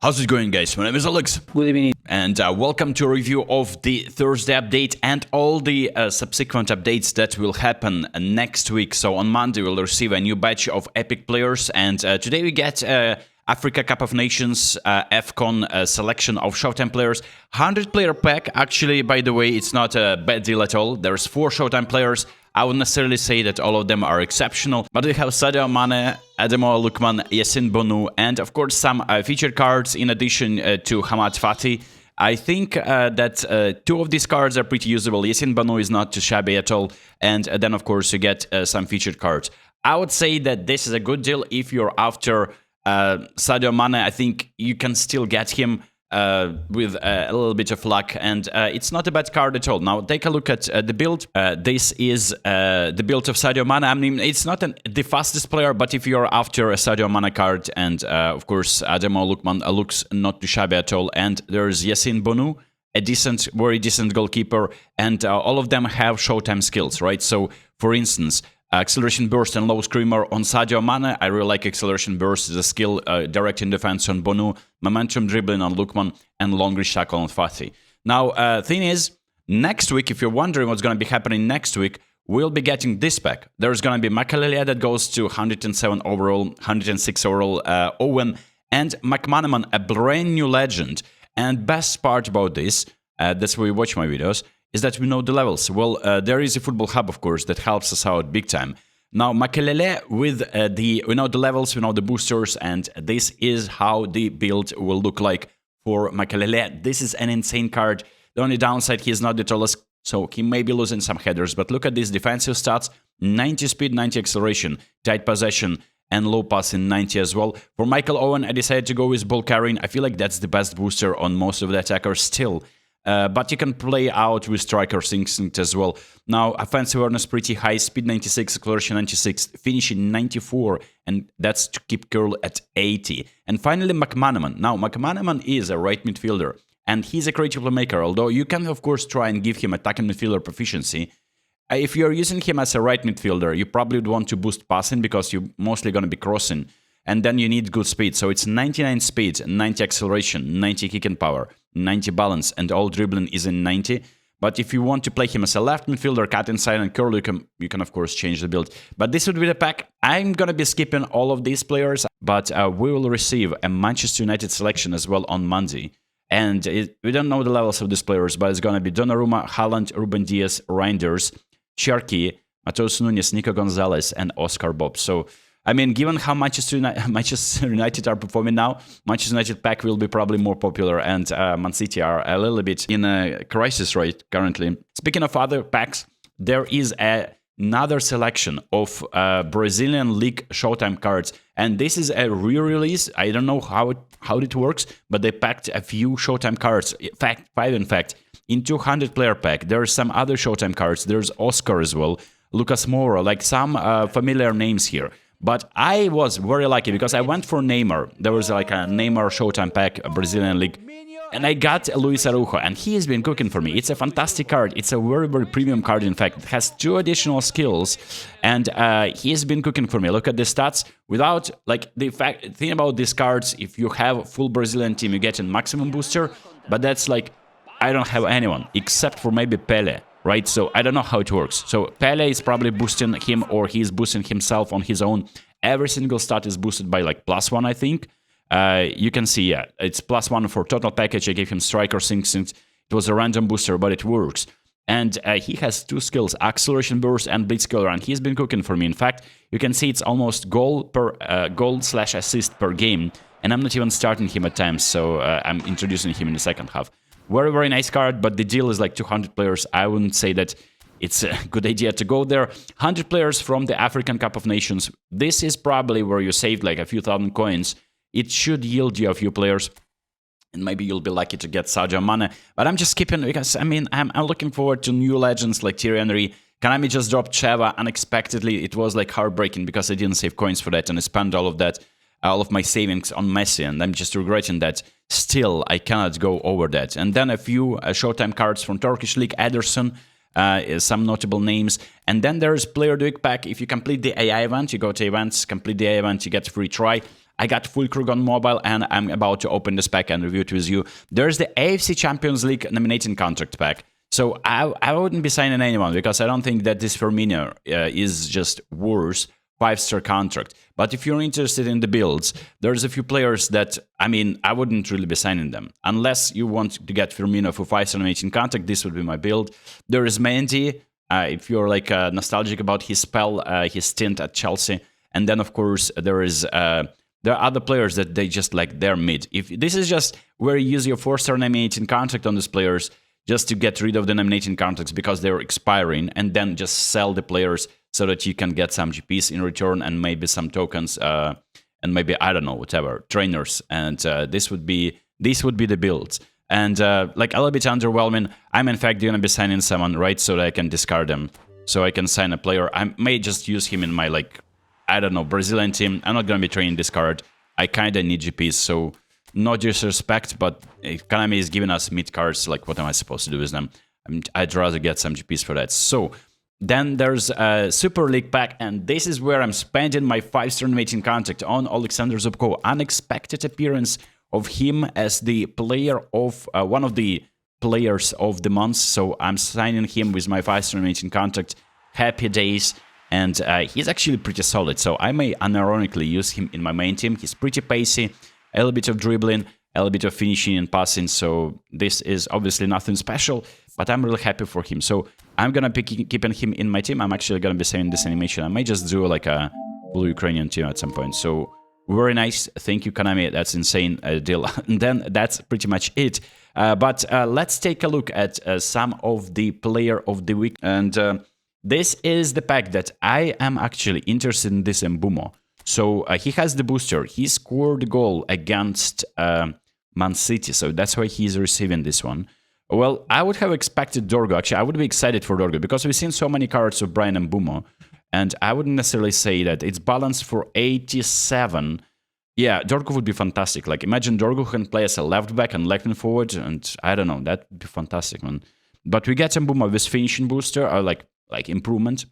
How's it going, guys? My name is Alex. Good evening. And welcome to a review of the Thursday update and all the subsequent updates that will happen next week. So on Monday, we'll receive a new batch of epic players. And today we get Africa Cup of Nations AFCON selection of Showtime players. 100-player pack. Actually, by the way, it's not a bad deal at all. There's 4 Showtime players. I wouldn't necessarily say that all of them are exceptional, but we have Sadio Mane, Ademola Lookman, Yassine Bonu, and of course some featured cards in addition to Hamad Fati. I think that 2 of these cards are pretty usable. Yassine Bonu is not too shabby at all, and then of course you get some featured cards. I would say that this is a good deal if you're after Sadio Mane. I think you can still get him with a little bit of luck, and it's not a bad card at all. Now take a look at the build. This is the build of Sadio Mane. I mean, it's not the fastest player, but if you're after a Sadio Mane card, and of course Ademola Lookman looks not too shabby at all, and there's Yassine Bonu, a very decent goalkeeper, and all of them have Showtime skills, right? So for instance, Acceleration Burst and Low Screamer on Sadio Mane. I really like Acceleration Burst as a skill, directing defense on Bonu, Momentum Dribbling on Lookman, and Long Reach Tackle on Fati. Now, thing is, next week, if you're wondering what's going to be happening next week, we'll be getting this pack. There's going to be Makelele that goes to 107 overall, 106 overall, Owen and McManaman, a brand new legend. And best part about this, that's where you watch my videos, is that we know the levels. Well, there is a Football Hub, of course, that helps us out big time. Now, Makelele, with we know the levels, we know the boosters, and this is how the build will look like for Makelele. This is an insane card. The only downside, he is not the tallest, so he may be losing some headers, but look at these defensive stats: 90 speed, 90 acceleration, tight possession, and low passing 90 as well. For Michael Owen, I decided to go with ball carrying. I feel like that's the best booster on most of the attackers still. But you can play out with Striker's Instinct as well. Now, offensive awareness pretty high, speed 96, acceleration 96, finishing 94, and that's to keep curl at 80. And finally, McManaman. Now, McManaman is a right midfielder, and he's a creative playmaker, although you can, of course, try and give him attacking midfielder proficiency. If you're using him as a right midfielder, you probably would want to boost passing because you're mostly going to be crossing. And then you need good speed. So it's 99 speed, 90 acceleration, 90 kicking power, 90 balance, and all dribbling is in 90. But if you want to play him as a left midfielder, cut inside and curl, you can of course change the build. But this would be the pack. I'm going to be skipping all of these players, but we will receive a Manchester United selection as well on Monday. And we don't know the levels of these players, but it's going to be Donnarumma, Haaland, Ruben Dias, Reinders, Cherki, Matheus Nunes, Nico Gonzalez, and Oscar Bob. So I mean, given how Manchester United are performing now, Manchester United pack will be probably more popular, and Man City are a little bit in a crisis right currently. Speaking of other packs, there is another selection of Brazilian League Showtime cards, and this is a re-release. I don't know how it works, but they packed a few Showtime cards, 5 in fact, in 200-player pack. There are some other Showtime cards. There's Oscar as well, Lucas Moura, like some familiar names here. But I was very lucky because I went for Neymar. There was like a Neymar Showtime pack, a Brazilian league. And I got Luis Araujo, and he has been cooking for me. It's a fantastic card. It's a very, very premium card, in fact. It has 2 additional skills, and he has been cooking for me. Look at the stats. Without, like, the thing about these cards, if you have a full Brazilian team, you get a maximum booster. But that's like, I don't have anyone, except for maybe Pele. Right, so I don't know how it works. So Pele is probably boosting him, or he's boosting himself on his own. Every single stat is boosted by like +1, I think. You can see, yeah, it's +1 for total package. I gave him Striker's Instinct. It was a random booster, but it works. And he has 2 skills, Acceleration Burst and Blitz Curler, and he's been cooking for me. In fact, you can see it's almost goal/assist per game, and I'm not even starting him at times, so I'm introducing him in the second half. Very, very nice card, but the deal is like 200 players. I wouldn't say that it's a good idea to go there. 100 players from the African Cup of Nations. This is probably where you saved like a few thousand coins. It should yield you a few players, and maybe you'll be lucky to get Sadio Mane. But I'm just skipping because, I mean, I'm looking forward to new legends like Thierry Henry. Kanami just dropped Cheva unexpectedly. It was like heartbreaking because I didn't save coins for that, and I spent all of my savings on Messi, and I'm just regretting that. Still, I cannot go over that. And then a few Showtime cards from Turkish League, Ederson, some notable names. And then there's Player of the Week pack. If you complete the AI event, you go to events, complete the AI event, you get a free try. I got Fulkrug on mobile, and I'm about to open this pack and review it with you. There's the AFC Champions League nominating contract pack. So I wouldn't be signing anyone because I don't think that this Firmino is just worth 5-star contract. But if you're interested in the builds, there's a few players that, I mean, I wouldn't really be signing them. Unless you want to get Firmino for 5-star nominating contract, this would be my build. There is Mendy, if you're like nostalgic about his spell, his stint at Chelsea. And then, of course, there are other players that they just like, they're mid. If this is just where you use your 4-star nominating contract on these players just to get rid of the nominating contracts because they're expiring, and then just sell the players so that you can get some GPs in return and maybe some tokens and maybe, I don't know, whatever, trainers. And this would be the builds. And like a little bit underwhelming, I'm in fact going to be signing someone, right, so that I can discard them. So I can sign a player. I may just use him in my, like, I don't know, Brazilian team. I'm not going to be training this card. I kind of need GPs, so no disrespect, but Konami is giving us mid cards. Like, what am I supposed to do with them? I'd rather get some GPs for that. So then there's a Super League pack, and this is where I'm spending my 5-star nominating contract on Alexander Zubko. Unexpected appearance of him as the player of one of the players of the month. So I'm signing him with my 5-star nominating contract. Happy days. And he's actually pretty solid, so I may unironically use him in my main team. He's pretty pacey, a little bit of dribbling, a little bit of finishing and passing, so this is obviously nothing special, but I'm really happy for him. So I'm gonna be keeping him in my team. I'm actually gonna be saving this animation. I may just do like a full Ukrainian team at some point. So very nice. Thank you, Konami. That's insane deal. And then that's pretty much it. But let's take a look at some of the player of the week. And this is the pack that I am actually interested in, this Mbumo. So he has the booster. He scored a goal against Man City, so that's why he's receiving this one. Well, I would have expected Dorgo. Actually, I would be excited for Dorgo because we've seen so many cards of Brian Mbumo, and I wouldn't necessarily say that it's balanced for 87. Yeah, Dorgo would be fantastic. Like, imagine Dorgo can play as a left back and left and forward, and I don't know, that would be fantastic, man. But we get Mbumo with finishing booster, or like improvement,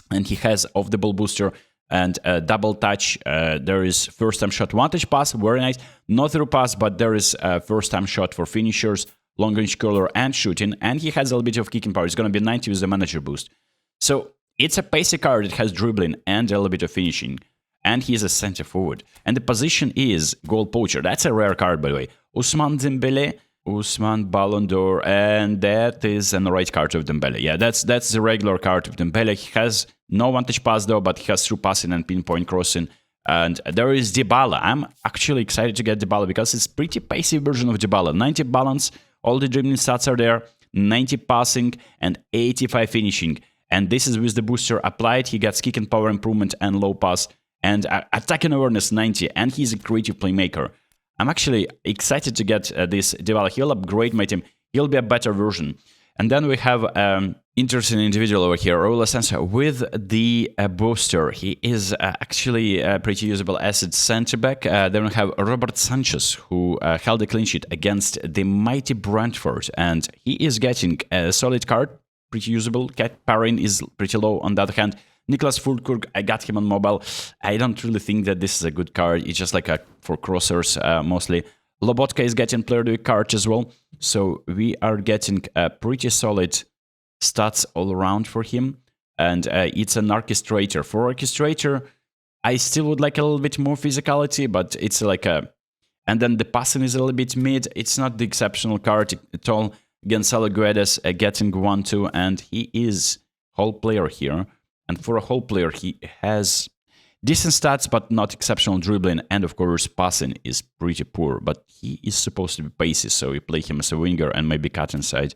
and he has off the ball booster and double touch. There is first time shot, one touch pass, very nice. Not through pass, but there is first time shot for finishers, long range curler and shooting, and he has a little bit of kicking power. It's going to be 90 with the manager boost. So it's a pacey card. It has dribbling and a little bit of finishing, and he's a center forward. And the position is goal poacher. That's a rare card, by the way. Ousmane Dembele, Ousmane Ballon d'Or, and that is an right card of Dembele. Yeah, that's the regular card of Dembele. He has no one-touch pass though, but he has through passing and pinpoint crossing. And there is Dybala. I'm actually excited to get Dybala because it's pretty pacey version of Dybala. 90 balance, all the dribbling stats are there, 90 passing and 85 finishing. And this is with the booster applied. He gets kick and power improvement and low pass and attacking awareness 90, and he's a creative playmaker. I'm actually excited to get this Dybala. He'll upgrade my team. He'll be a better version. And then we have interesting individual over here, Raul Asensio, with the booster. He is actually a pretty usable asset center-back. Then we have Robert Sanchez, who held a clean sheet against the mighty Brentford. And he is getting a solid card, pretty usable. Cat Parrin is pretty low on the other hand. Niklas Fulkrug, I got him on mobile. I don't really think that this is a good card. It's just like for crossers mostly. Lobotka is getting player of the week card as well. So we are getting pretty solid stats all around for him. And it's an orchestrator. For orchestrator, I still would like a little bit more physicality, but it's like a... And then the passing is a little bit mid. It's not the exceptional card at all. Gonzalo Guedes getting 1-2, and he is whole player here. And for a whole player, he has decent stats, but not exceptional dribbling. And of course, passing is pretty poor. But he is supposed to be pacey, so you play him as a winger and maybe cut inside.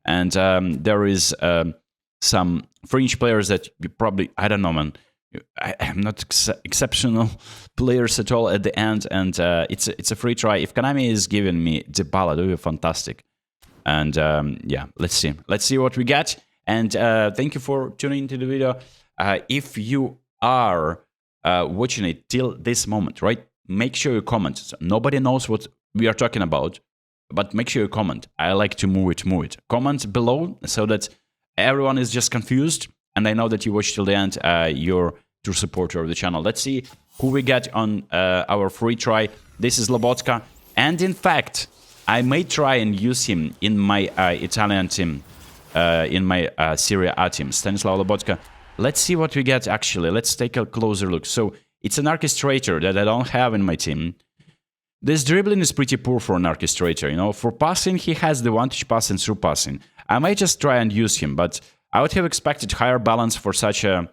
And there is some fringe players that you probably, I don't know, man. I'm not exceptional players at all at the end. And it's a free try. If Konami is giving me Dybala, that would be fantastic. And yeah, let's see. Let's see what we get. And thank you for tuning into the video. If you are watching it till this moment, right, make sure you comment. So nobody knows what we are talking about, but make sure you comment. I like to move it. Comment below so that everyone is just confused, and I know that you watched till the end. You're true supporter of the channel. Let's see who we get on our free try. This is Lobotka. And in fact, I may try and use him in my Italian team, in my Serie A team, Stanislav Lobotka. Let's see what we get, actually. Let's take a closer look. So it's an orchestrator that I don't have in my team. This dribbling is pretty poor for an orchestrator, you know. For passing, he has the one-touch pass and through passing. I might just try and use him, but I would have expected higher balance for such a,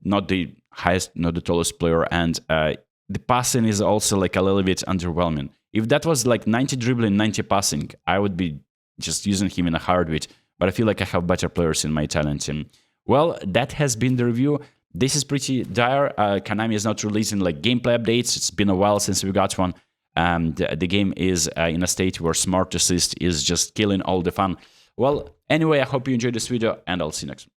not the highest, not the tallest player, and the passing is also like a little bit underwhelming. If that was like 90 dribbling, 90 passing, I would be just using him in a heartbeat, but I feel like I have better players in my Italian team. Well, that has been the review. This is pretty dire. Konami is not releasing like gameplay updates. It's been a while since we got one. The game is in a state where Smart Assist is just killing all the fun. Well, anyway, I hope you enjoyed this video, and I'll see you next one.